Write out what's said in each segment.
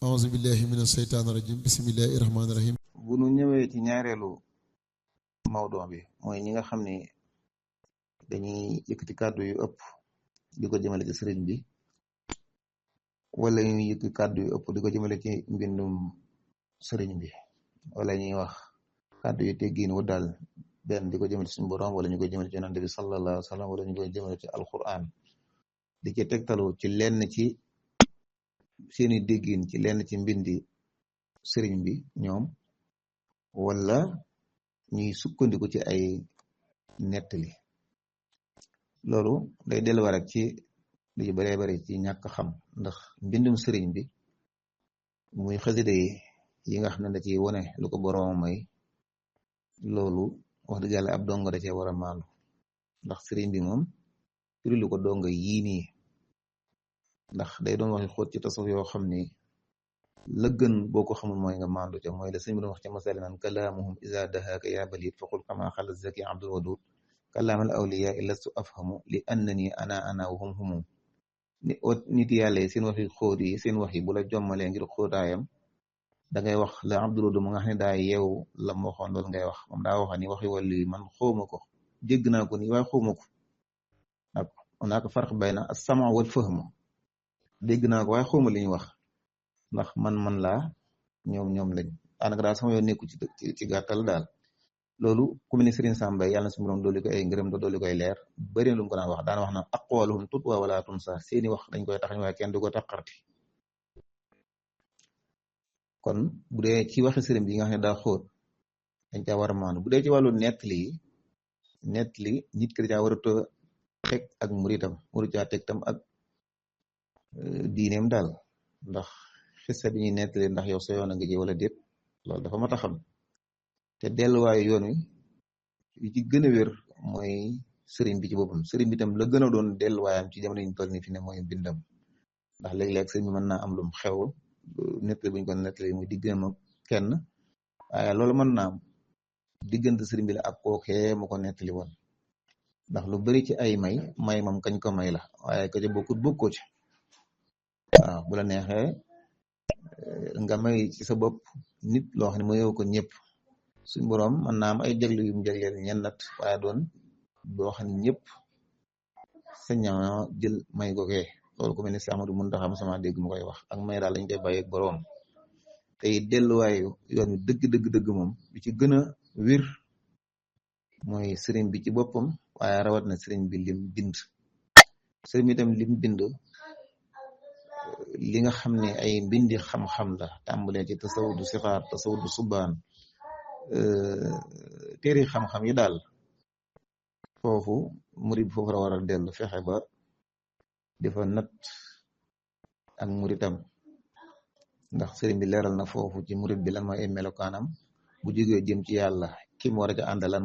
auzu billahi mina seytaani rajim bismillahi rahmaani rahim. bu nu ñëwee ci ñaareelu mawdo bi mooy ñi nga xam ni dañuy yëkkati kàddu yu ëpp di ko jëmale ci sëriñ bi wala ñuy yëkkati kàddu yu ëpp di ko jëmale ci mbindum sëriñ bi wala ñuy wax kàddu yu teggiin wu daal benn di ko jëmale ci suñu borom wala ñu koy jëmale ci yonante bi sallallahu alayhi wa sallam wala ñu koy jëmale ci alquran di ci tegtalu ci lenn ci seeni déggiin ci lenn ci mbindi sëriñ bi ñoom wala ñuy sukkandiku ci ay nettali loolu day delluwaat rek ci lu ci baree bari ci ñàkk xam ndax mbindum sëriñ bi muy xasida yi nga xam ne da ciy wone lu ko boroom may loolu wax dëgg yàlla ab dongo da cee war a maandu ndax sëriñ bi moom firi lu ko dongo yii nii ndax day doon waxi xóot ci tasawuf yoo xam ni la gën boo ko xamul mooy nga maandu ca mooy la sëñ bi doon wax ca masali naan kalaamuhum iza dahaaka ya balit faqul kama xala zaki abdul wadud kalaamal awliya lastu afhamu li annani ana wa hum nit yàlla seen waxi xóot yi seen wax yi bu la jommalee ngir xóotaayam da ngay wax la abdul wadud mu nga xam ne daa yeewu la mu waxoon loolu ngay wax moom daa wax ni waxi wàllu yi man xawma ko jégg naa ko nii waaye xawma ko ak onaaka farq bayna as-sam'u wal fahmu dégg naa ko waaye xawma li ñu wax ndax man laa ñoom lañ daanaka daal sama yoon nekku ci gàttal daal loolu ku mel ni Serigne Samba yàlla na suñu borom dooli ko ay ngërëm dooli koy leer bëri na lu mu ko daan wax daan wax na aqwaluhum tutwa wala tunsa seeni wax dañ koy taxañ waaye kenn du ko taqarti kon bu dee ci waxi sëriñ bi nga xam ne daa xóot dañ caa war a maandu bu dee ci wàllu nettali nit ki da caa war a teg ak muritam waru caa teg tam ak diineem daal ndax xissa bi ñuy nettali ndax yow sa yoon a nga ji wala déet loolu dafa mat a xam te delluwaayu yoon wi ci gën a wér mooy sëriñ bi ci boppam sëriñ bi tam la gën a doon delluwaayam ci jamono ñu toll ni fi ne mooy bindam ndax léeg-léeg sëriñ bi mën naa am lum xew nettali buñ ko nettali muy diggam ak kenn waaye loolu mën naa am diggante sëriñ bi la ak kookee mu ko nettali woon ndax lu bari ci ay may moom kañ ko may la waaye ko ca bokkoo ci waaw bu la neexee nga may ci sa bopp nit loo xam ne mayoo ko ñëpp suñ boroom mën naa am ay jagle yu mu jagleel ñenn nat waaye doon boo xam ne ñëpp sañoo jël may googee loolu ku mel ni si Amadou Muntaxa sama dégg mu koy wax ak may daal lañ koy bàyyi ak boroom tey delluwaayu yoon wi dëgg moom bi ci gën a wér mooy sëriñ bi ci boppam waaye rawat na sëriñ bi lim bind sëriñ bi tam lim bind li nga xam ne ay mbindi xam-xam la tàmbalee ci tasawudu sixaar tasawudu subaan téeri xam-xam yi daal foofu murid foofu la war a dellu fexe ba dafa nat ak muritam ndax sëriñ bi leeral na foofu ci murid bi lan mooy ay melokaanam bu jógee jëm ci yàlla kim war a ca àndal lan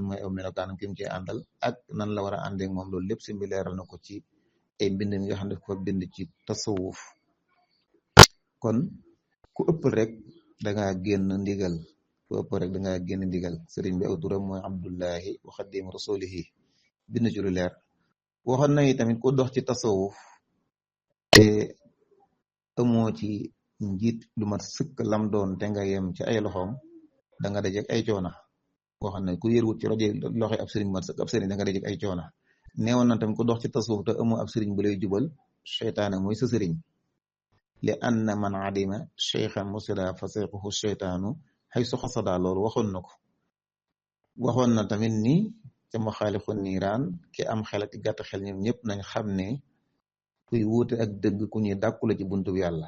mooy aw melokaanam kim ci àndal ak nan la war a àndee moom loolu lépp sëriñ bi leeral na ko ci ay mbind mi nga xam ne ko bind ci tasawuf kon ku ëppal rek dangaa génn ndigal sëriñ bi aw turam mooy Abdullahi wa xadim rasulihi bind ci lu leer waxoon na tamit ku dox ci tasawuf te amoo ci njiit lu mat sëkk lam doon te nga yem ci ay loxoom da nga dajek ay coona waxoon na ku yërwut ci loxo ab sëriñ mat sëkk ab sëriñ da nga dajek ay coona neewoon na tamit ku dox ci tasawuf te amoo ab sëriñ bu lay jubal seytaane mooy sa sëriñ li anna man adima cheikhan musida fa seyquhu seytaanu xay su xasada loolu waxoon na tamit ni ca maxaalixu niiraan ki am xel ak gàtt xel ñoom ñëpp nañ xam ne kuy wuute ak dëgg ku ñuy dàkku la ci buntu bi yàlla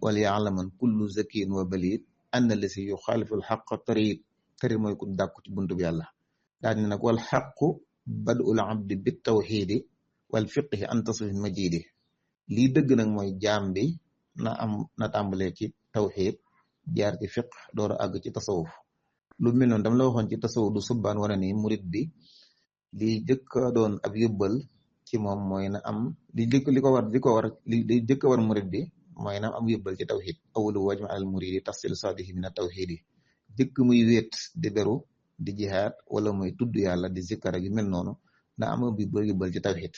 wal yaalaman kullu zakin wa balid anna lasi yu xaaliful xaq tarit mooy ku dàkku ci buntu bi yàlla daal ne nag wal xaqu badul abdi bi tawxiidi wal fiqhi an tasrif majidi lii dëgg nag mooy jaam bi na tàmbalee ci tawxiid jaar ci fiq door a àgg ci tasawuf lu mel noonu dama la waxoon ci tasawuf du subbaan wane ni murid bi li jëkk a doon ab yóbbal ci moom mooy na am li jëkk a war murid bi mooy na am yóbbal ci tawxiid awalu wajma al muridi tafsil sadihi min tawxiidi jëkk muy wéet di beru di jihaad wala muy tudd yàlla di zikkar ak yu mel noonu na am ab yóbbal ci tawxiid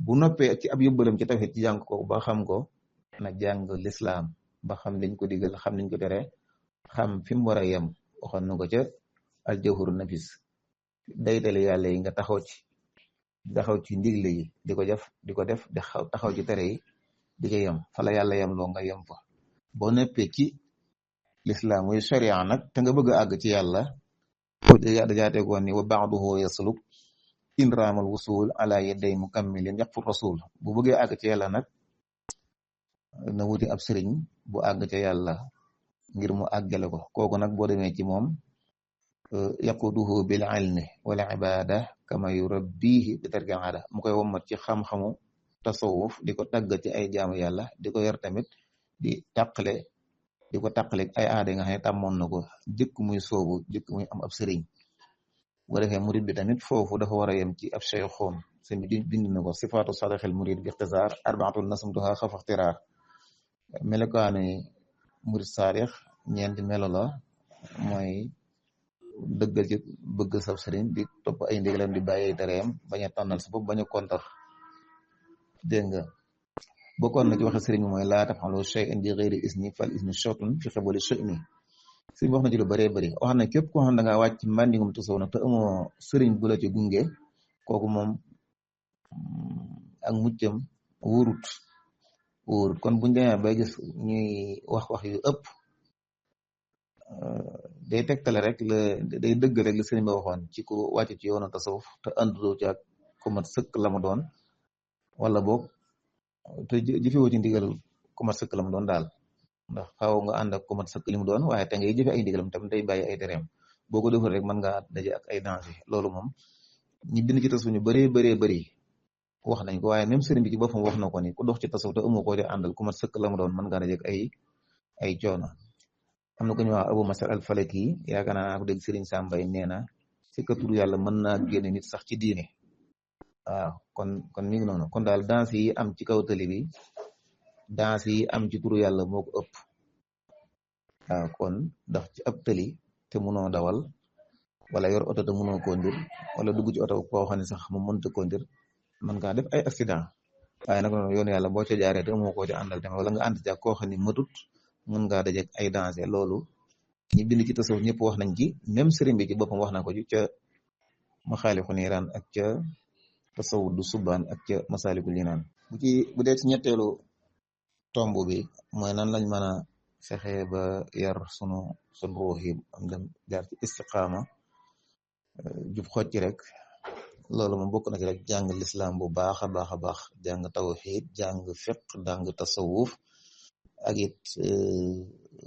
bu noppee ci ab yóbbalam ci tawxiid ci jàng ko ba xam ko na jàng lislaam ba xam liñ ko digal xam liñ ko tere xam fi mu war a yem waxoon na ko ca aljawharu nafis daytale yàlla yi nga taxaw ci ndigle yi di ko def di taxaw ci tere yi di ko yem fala yàlla yem loo nga yem fa boo neppee ci lislaam muy sharia nag te nga bëgg a àgg ci yàlla dajaa tegoon ni wa ba'duhu yasluk in raamal wusul ala yaday mukammilin yaqfu rasul bu bëggee àgg ci yàlla nag na wuti ab sëriñ bu àgg ca yàlla ngir mu àggale ko kooku nag boo demee ci moom yaquduhu bil ilmi wala ibada kama yurabbihi bi tarkil aada mu koy wommat ci xam-xamu tasawuf di ko tàggat ci ay jaamu yàlla di ko yar tamit di ko tàqale ay aada yi nga xam ne tàmmoon na ko jëkk muy soobu jëkk muy am ab sëriñ bu defee murid bi tamit foofu dafa war a yem ci ab cheikhoom sëñ bi bind na ko sifaatu sadixil murid bi ixtisaar arbaatun nasmtuha xafa ixtiraar melokaani murid saadix ñeenti melo la mooy dëggal ci bëgg sab sëriñ di topp ay ndigalam di bàyyi ay tereem bañ a tànnal sa bopp bañ a kontar dégg nga bokkoon na ci waxe sëriñ mooy laa taf'alu shay'an bi ghayri izni fal iznu shartun fi qabuli shay'in sëriñ wax na ci lu bëree bëri wax na képp koo xam da ngaa wàcc mbàndingum tasawuf nag te amoo sëriñ bu la ci gunge kooku moom ak muccam wóorut kon buñ demee bay gis ñuy wax yu ëpp day tegtale rek day dëgg rek la sëriñ ba waxoon ci ku wàcc ci yoonu tasawuf te àndutoo ci ak ku mat sëkk la mu doon wala boog te jëfewoo ci ndigal ku mat sëkk la mu doon daal ndax xaw nga ànd ak ku mat sëkk li mu doon waaye te ngay jëfe ay ndigalam tam day bàyyi ay tereem boo ko deful rek mën nga daje ak ay danger loolu moom ñi bind ci tasawuf ñu bëree wax nañ ko waaye même sëriñ bi ci boppam wax na ko ni ku dox ci tasawuf te amoo koo ci àndal ku mat sëkk la mu doon mën ngaa daje ak ay coono am na ko ñu wax Abu Masar al Falaki yaakaar naa ko dégg Sëriñ Sambay nee na ci ka tur yàlla mën naa génne nit sax ci diine waaw kon mi ngi noonu kon daal danse yi am ci kaw tali bi danse yi am ci turu yàlla moo ko ëpp waaw kon ndax ci ab tali te munoo dawal wala yor oto te munoo kondir wala dugg ci oto koo xam ne sax mu mënta kondir mën ngaa def ay accident waaye nag noonu yoonu yàlla boo ca jaaree te amoo koo ci àndal tamit wala nga ànd ci ak koo xam ne matut mën ngaa dajeek ay danger loolu ñi bind ci tasawuf ñëpp wax nañ ci même sëriñ bi ci boppam wax na ko ci ca maxaalixu niiraan ak ca tasawuf du subaan ak ca masaalikul jinaan bu dee ci ñetteelu tomb bi mooy nan lañ mën a fexe ba yar sunu ruux yi am dem jaar ci istiqaama jub xocc rek loolu moom bokk na ci rek jàng lislaam bu baax a baax jàng tawxiid jàng fiq jàng tasawuf ak it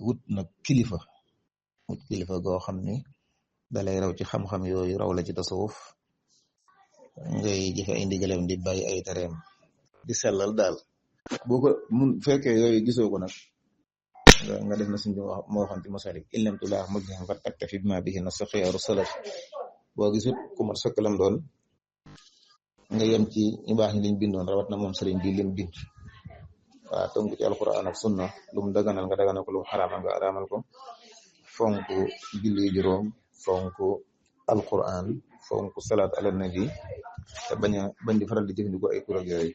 wut nag kilifa goo xam ni dalay raw ci xam-xam yooyu raw la ci tasawuf ngay jëfe ay ndigalem di bàyyi ay tereem di sellal daal boo ko mun fekkee yooyu gisoo ko nag nga def na suñu moo waxoon ci Masalik in lam tulaax mujjam fa taktafi bima bihi na xiyaaru salaf boo gisut ku mat sëkk lam doon nga yem ci ñu baax ñi liñ bindoon rawat na moom sëriñ bi lim bind waaw tënk ci alquran ak sunna lu mu daganal nga daganal ko lu mu xaraamal nga araamal ko fonk julli juróom fonk alquran fonk salaat ala nabi te bañ di faral di jëfandikoo ay kuréel yooyu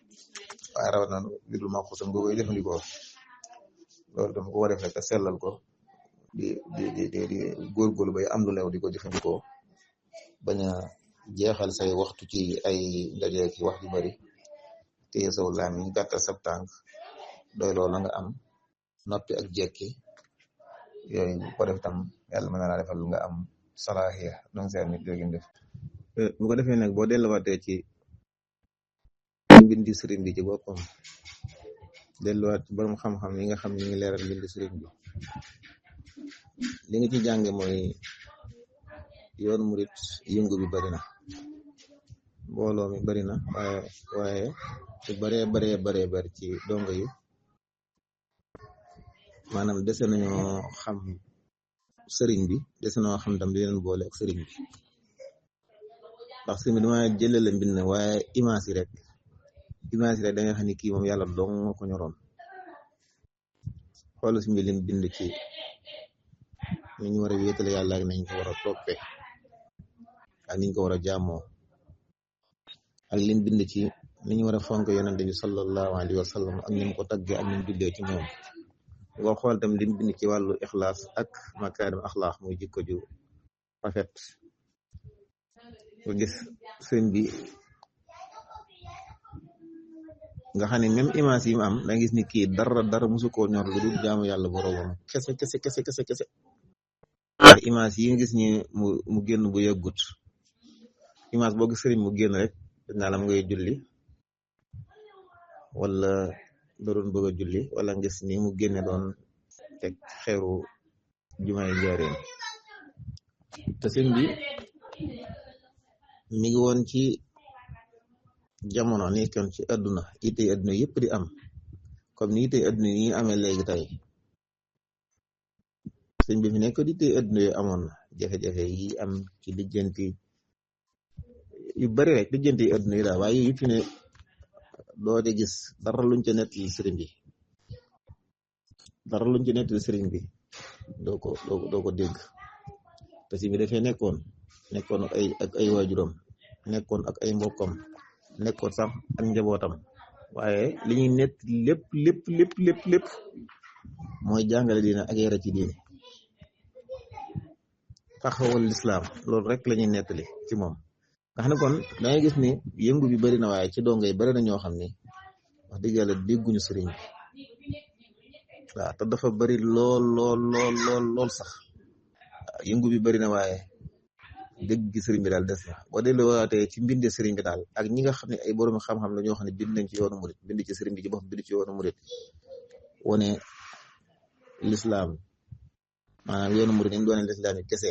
waaye rawat na bidul maxusam nga koy jëfandikoo loolu dafa ko war a def rek te sellal ko di góorgóorlu bay am lu leew di ko jëfandikoo bañ a jeexal say waxtu ci ay ndaje ki wax ju bari téye saw làmmiñ gàttal sab tànk doy loolu la nga am noppi ak jekki yooyu bu ko def tam yàlla mën na laa defal nga am salaahiya donc seen nit jógin def bu ko defee nag boo delluwaatee ci mbindi sëriñ bi ci boppam delluwaat ci borom xam-xam yi nga xam ni ngi leeral mbindi sëriñ bi li nga ci jànge mooy yoon murit yëngu bi bari na mbooloo mi bari na waaye su baree ci dongo yi maanaam dese nañoo xam sëriñ bi dese nañoo xam tam di leen boole ak sëriñ bi ndax sëriñ bi dama jëlale mbind na waaye image yi rek da nga xam ni kii moom yàlla dong moo ko ñoroon xool si mbi lim bind ci ñu war a wéetale yàlla ak nañ ko war a toppe ak niñ ko war a jaamoo ak lim bind ci ni ñu war a fonk yonente bi sallallahu alayhi wa sallam ak ni mu ko taggee ak ni mu jullee ci moom nga xool tam li mu bind ci wàllu ixlaas ak makaarim axlaax muy jikko ju rafet nga gis sëñ bi nga xam ne même image yi mu am da gis ni kii dara musu koo ñor lu dul jaamu yàlla boroomam kese image yi nga gis ni mu génn bu yeggut image boo gis sëriñ mu génn rek naa lam ngay julli wala da doon bëgg a julli wala ngis ni mu génne doon teg xeeru jumaay njaareem te sëñ bi mi ngi woon ci jamono nekkoon ci àdduna itey àdduna yëpp di am comme ni itey àdduna yi amee léegi tey sëñ bi fi nekk di itey àdduna yu amoon jafe-jafe yi am ci lijjanti yu bari rek lijjanti yi àdduna yi daal waaye yëpp fi ne doo de gis dara luñ ca nettali sëriñ bi doo ko dégg te si bi dafay nekkoon ak ay waajuram nekkoon ak ay mbokkam nekkoon sax ak njabootam waaye li ñuy nett lépp mooy jàngale diine ak yara ci diine taxawal lislaam loolu rek la ñuy nettali ci moom nga xam ne kon dangay gis ni yëngu bi bari na waaye ci dongo yi bari na ñoo xam ne wax dëgg yàlla dégguñu sëriñ bi waaw te dafa bari lool sax yëngu bi bari na waaye dégg gi sëriñ bi daal des na boo delloo waatee ci mbinde sëriñ bi daal ak ñi nga xam ne ay borom xam-xam la ñoo xam ne bind nañ ci yoonu murit bind ci sëriñ bi ci bopp bind ci yoonu murit wone lislaam maanaam yoonu murit ni mu doone lislaam yi kese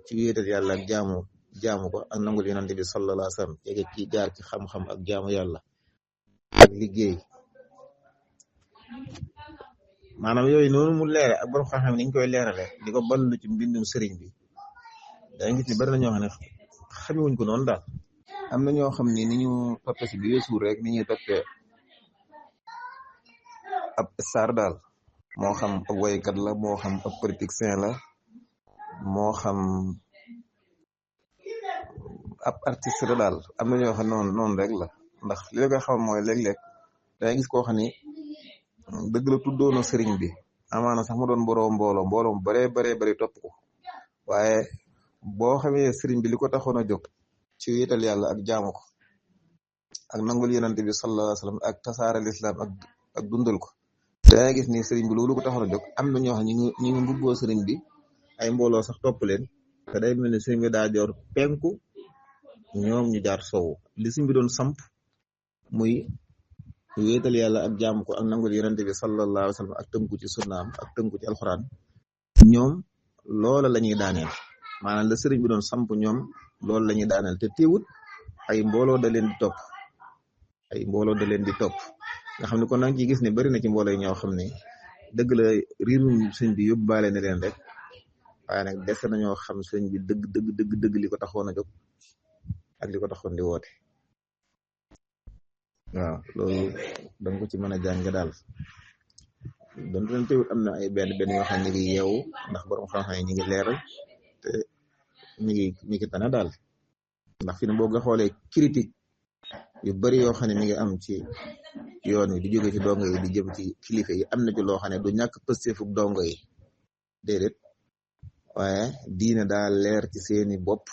ci wéetal yàlla ak jaamu ko ak nangul yonent bi sallallahu alayhi wa sallam yege ci jaar ci xam-xam ak jaamu yàlla ak liggéey maanaam yooyu noonu mu leere ak borom xam-xam ni ñu koy leerale di ko ballu ci mbindum sëriñ bi danga gis ni bari na ñoo xam ne xamewuñ ko noonu daal am na ñoo xam ne ni ñu toppe si bi weesu rek ni ñuy toppe ab star daal moo xam ab waykat la moo xam ab politicien la moo xam ab artiste la daal am na ñoo xam noonu rek la ndax li la koy xam mooy léeg-léeg dangay gis koo xam ni dëgg la tuddoona sëriñ bi amaana sax mu doon mbooloo bare topp ko waaye boo xamee sëriñ bi li ko taxoon a jóg ci wéetal yàlla ak jaamu ko ak nangul yonent bi sallallahu alayhi wa sallam ak tasaare lislaam ak dundal ko dangay gis ni sëriñ bi loolu ko taxoon a jóg am na ñoo xam ñi ngi mbubboo sëriñ bi ay mbooloo sax topp leen te day mel ni sëriñ bi daa joor penku ñoom ñu jaar sowu li sëriñ bi doon samp muy wéetal yàlla ak jaamu ko ak nangul yonent bi sallallahu alayhi wa sallam ak tënku ci sunnaam ak tënku ci alxuraan ñoom loola la ñuy daaneel maanaam la sëriñ bi doon samp ñoom loolu la ñuy daaneel te teewut ay mbooloo da leen di topp nga xam ne kon nag ci gis ne bari na ci mbooloo yi ñoo xam ne dëgg la riirum sëñ bi yóbbaale na leen rek waaye nag des nañoo xam sëñ bi dëgg li ko taxoon a jóg ak li ko taxoon di woote waaw loolu danga ko ci mën a jàng daal donte leen teewut am na ay benn yoo xam ne ñi ngi yeewu ndax borom xam-xam yi ñi ngi leeral te mi ngi tane daal ndax fi ne boo nga xoolee critique yu bari yoo xam ne mi ngi am ci yoon wi di jóge ci dongo yi di jëm ci kilifa yi am na ci loo xam ne du ñàkk pëstéefug dongo yi déedéet waaye diine daal leer ci seeni bopp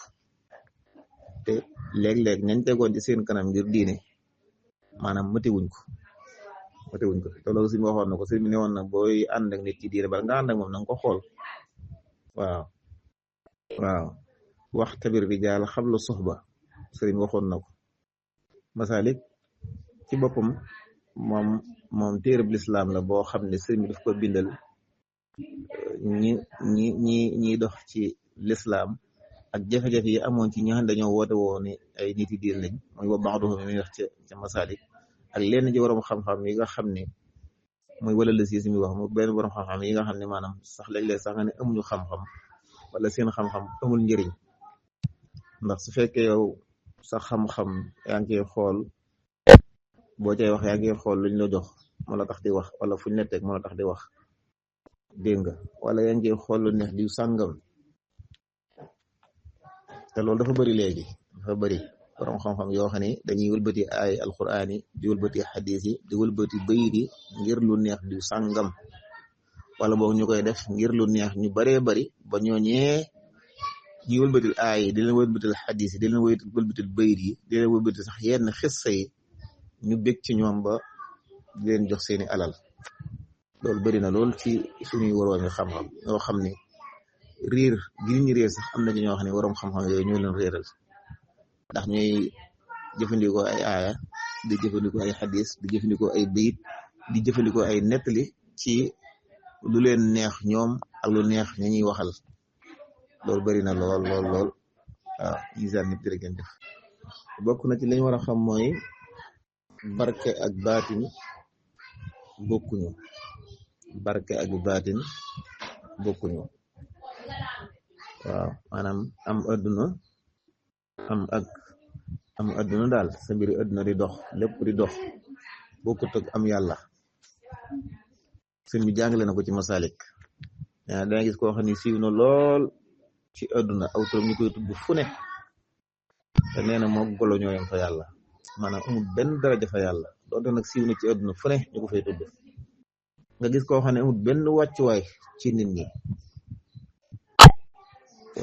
te léeg-léeg ñañ tegoon ci seen kanam ngir diine maanaam matewuñ ko te loolu suñu waxoon na ko sëñ bi ne woon na booy ànd ak nit ci diine bala nga ànd ak moom na nga ko xool waaw wax tabir bi jaal xablu soxba sëriñ waxoon na ko masalik ci boppam moom téereb lislaam la boo xam ne sëriñ bi daf ko bindal ñi dox ci lislaam ak jafe-jafe yi amoon ci ñi xam dañoo woote woo ni ay nit yi diir lañ mooy ba baax doxam mi wax ca masalik ak lenn ci borom xam-xam yi nga xam ne mooy wala la si mi wax mu benn borom xam-xam yi nga xam ne maanaam sax léeg-léeg sax nga ne amuñu xam-xam wala seen xam-xam amul njëriñ ndax su fekkee yow sa xam-xam yaa ngi koy xool boo cay wax yaa ngi xool luñ la jox moo la tax di wax wala fuñ la teg moo la tax di wax dégg nga wala yaa ngi xool lu neex di sàngam te loolu dafa bëri léegi borom xam-xam yoo xam ne dañuy wëlbati ay alquran yi di wëlbati xadis yi di wëlbati bayit yi ngir lu neex di sàngam wala boog ñu koy def ngir lu neex ñu baree bari ba ñooñee ñuy wëlbatil aay yi di leen wëlbatil xadis yi di leen wëlbatil bayit yi di leen wëlbatil sax yenn xissa yi ñu bég ci ñoom ba di leen jox seeni alal loolu bari na lool ci suñuy waroomi xam-xam ñoo xam ne riir gi ñu réer sax am na ci ñoo xam ne waroom xam-xam yooyu ñoo leen réeral ndax ñuy jëfandikoo ay aaya di jëfandikoo ay xadis di jëfandikoo ay bayit di jëfandikoo ay nettali ci lu leen neex ñoom ak lu neex ña ñuy waxal loolu bari na lool lool lool waaw ñisaan nit jërë ngeen def bokk na ci lañ war a xam mooy barke ak baatin bokkuñu barke ak baatin bokkuñu waaw maanaam am adduna daal sa mbiri adduna di dox lépp di dox bokkut ak am yàlla sëñ bi jàngale na ko ci masalik danga gis koo xam ne siiw na lool ci adduna aw turam ñu koy tudd fu ne te nee na moo golo ñooyam fa yàlla maanaam amul benn daraja fa yàlla doonte nag siiw na ci adduna fu ne ñu ko fay tudd nga gis koo xam ne amul benn wàccuwaay ci nit ñi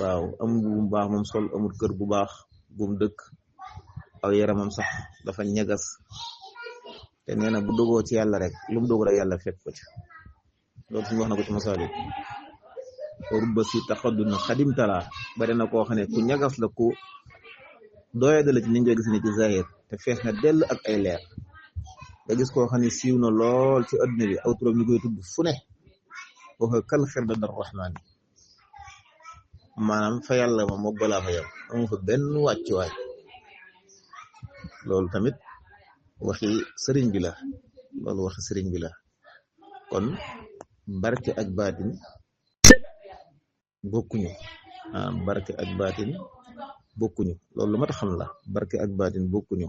waaw amul bu baax moom sol amul kër bu baax bum dëkk aw yaramam sax dafa ñagas te nee na bu dogoo ci yàlla rek lu mu dogu rek yàlla fekk ko ci loolu suñu wax na ko ci masaalik rubba si taxadduna xadim talaa bari na koo xam ne ku ñagas la ku doyade la ci ni nga gis ne ci zahir te fees na dell ak ay leer nga gis koo xam ne siiw na lool ci adduna bi aw turam ñu koy tudd fu ne waxe kal xirda dar rahmaan maanaam fa yàlla moom moo balaa fa yam amu fa benn wàccuwaay loolu tamit waxi sëriñ bi la loolu waxi sëriñ bi la kon barke ak baatin bokkuñu barke ak baatin bokkuñu loolu lu mat a xam la barke ak baatin bokkuñu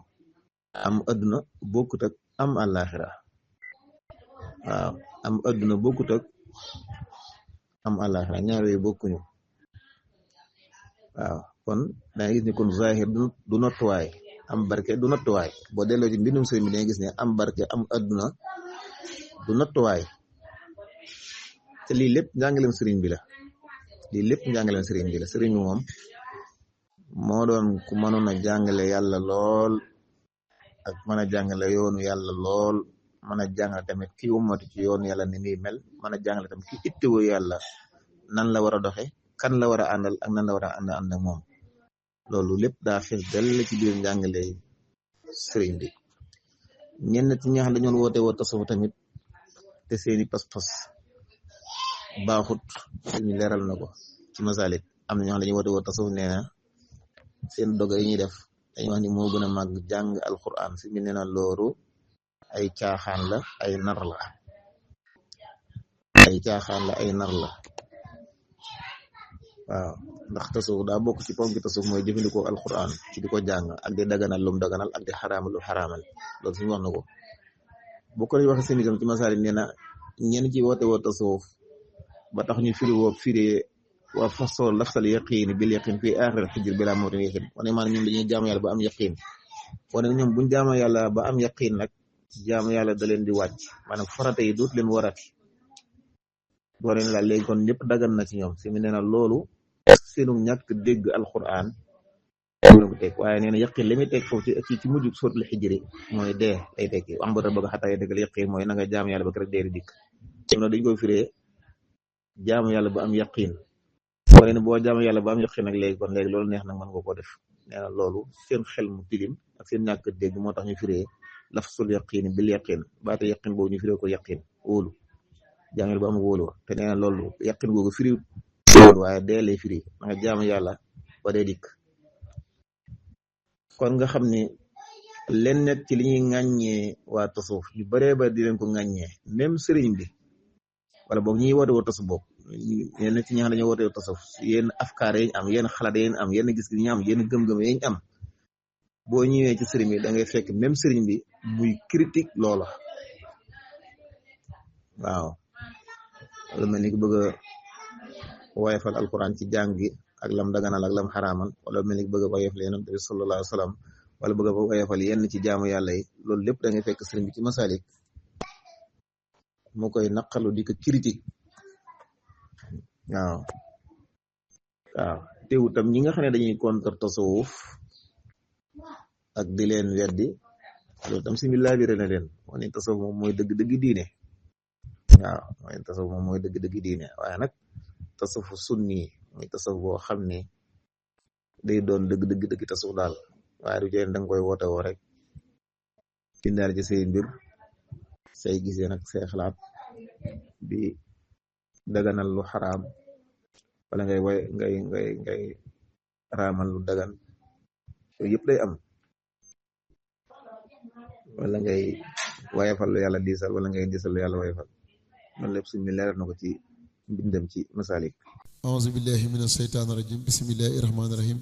am adduna bokkut ak am àllaaxira waaw am adduna bokkut ak am àllaaxira ñaar yooyu bokkuñu waaw kon danga gis ni kon zahir du nottuwaay am barke du nottuwaay boo delloo ci mbindum sëriñ bi danga gis ne am barke am adduna du nottuwaay te lii lépp njàngaleem sëriñ bi la lii lépp njàngaleem sëriñ bi la sëriñ bi moom moo doon ku mënoon a jàngale yàlla lool ak mën a jàngale yoonu yàlla lool mën a jàngale tamit ki ummatu ci yoonu yàlla ni muy mel mën a jàngale tamit ki ittewoo yàlla nan la war a doxe kan la war a àndal ak nan la war a ànd ak moom loolu lépp daa fees dell ci biir njàngale sëriñ bi ñenn ci ñi nga xam dañoon woote woo tasawuf tamit te seeni pas-pas baaxut ñu leeral na ko ci masalik am na ñoo xam dañuy woote woo tasawuf nee na seen doga yi ñuy def dañuy wax ni moo gën a màgg jàng alquran si mi nee na loolu ay caaxaan la ay nar la ay nar la waaw ndax tasawuf daa bokk ci ponk tasawuf mooy jëfandikoo alquran ci di ko jàng ak di daganal lum daganal ak di xaraamal lu xaraamal loolu suñu wax na ko bokk nañu waxe seen itam ci masaali nee na ñenn ci woote woo tasawuf ba tax ñu firi wa fasoo lafsal yaqiin bil yaqiin fii aaxiril xijr bilaa mawtin yaqiin wane maanaam ñoom dañuy jaamu yàlla ba am yaqiin wane ñoom buñ jaamu yàlla ba am yaqiin nag jaamu yàlla da leen di wàcc maanaam farata yi doot leen warati boo leen laal léegi kon ñëpp dagan na ci ñoom si mi nee na loolu seenu ñàkk dégg alquran ko teg waaye nee na yaqin li muy teg foofu ci mujj suratul xijri mooy dee lay tekki wax ba bëgg xataa dëggal yaqin mooy na nga jaamu yàlla ba rek dee di dikk ñoom nag dañ koy firee jaamu yàlla ba am yaqin wala ne boo jaamu yàlla ba am yaqin nag léegi kon léegi loolu neex nag mën nga koo def nee na loolu seen xel mu tilim ak seen ñàkk dégg moo tax ñu firee lafsul yaqin bil yaqin baate yaqin boobu ñu firee ko yaqin wóolu jaamu yàlla ba am wóolu te nee na loolu yaqin googu firi waaye dee lay firi na nga jaamu yàlla ba dee dikk kon nga xam ne len nekk ci li ñuy ŋàññee waa tasawuf yu baree ba di leen ko ŋàññee même sëriñ bi wala boog ñiy woote woo tasawuf boog ñenn ci ñi xam dañoo woote woo tasawuf yenn afkaar yi am yenn xalaat yi am yenn gis gi ñu am yenn gëm-gëm yi ñu am boo ñëwee ci sëriñ bi da ngay fekk même sëriñ bi muy critique loola waaw lu mel ni ku bëgg a woyofal alquran ci jàng gi ak lam daganal ak lam xaraamal wala mel ni bëgg a woyofal yonent bi sallallahu alayhi wa sallam wala bëgg a woyofal yenn ci jaamu yàlla yi loolu lépp da ngay fekk sëriñ bi ci Masalik moo koy naqalu di ko critique waaw teewu tam ñi nga xam ne dañuy contre tasawuf ak di leen weddi loolu tam simi laabire na leen wane tasawuf moom mooy dëgg-dëgg diine waaw mooy tasawuf moom mooy dëgg-dëgg diine waaye nag tasawuf sunni mooy tasawuf boo xam ne day doon dëgg tasawuf daal waaye du jeen danga koy woote woo rek bindaal ci say mbir say gisee nag say xalaat di daganal lu xaraam wala ngay raamal lu dagan yooyu yëpp day am wala ngay wayefal lu yàlla diisal wala ngay diisal lu yàlla wayefal loolu lépp suñu leeral na ko ci mbindam ci Masalik auzu billahi mina shaytaani rajim bismillahi rahmaani rahim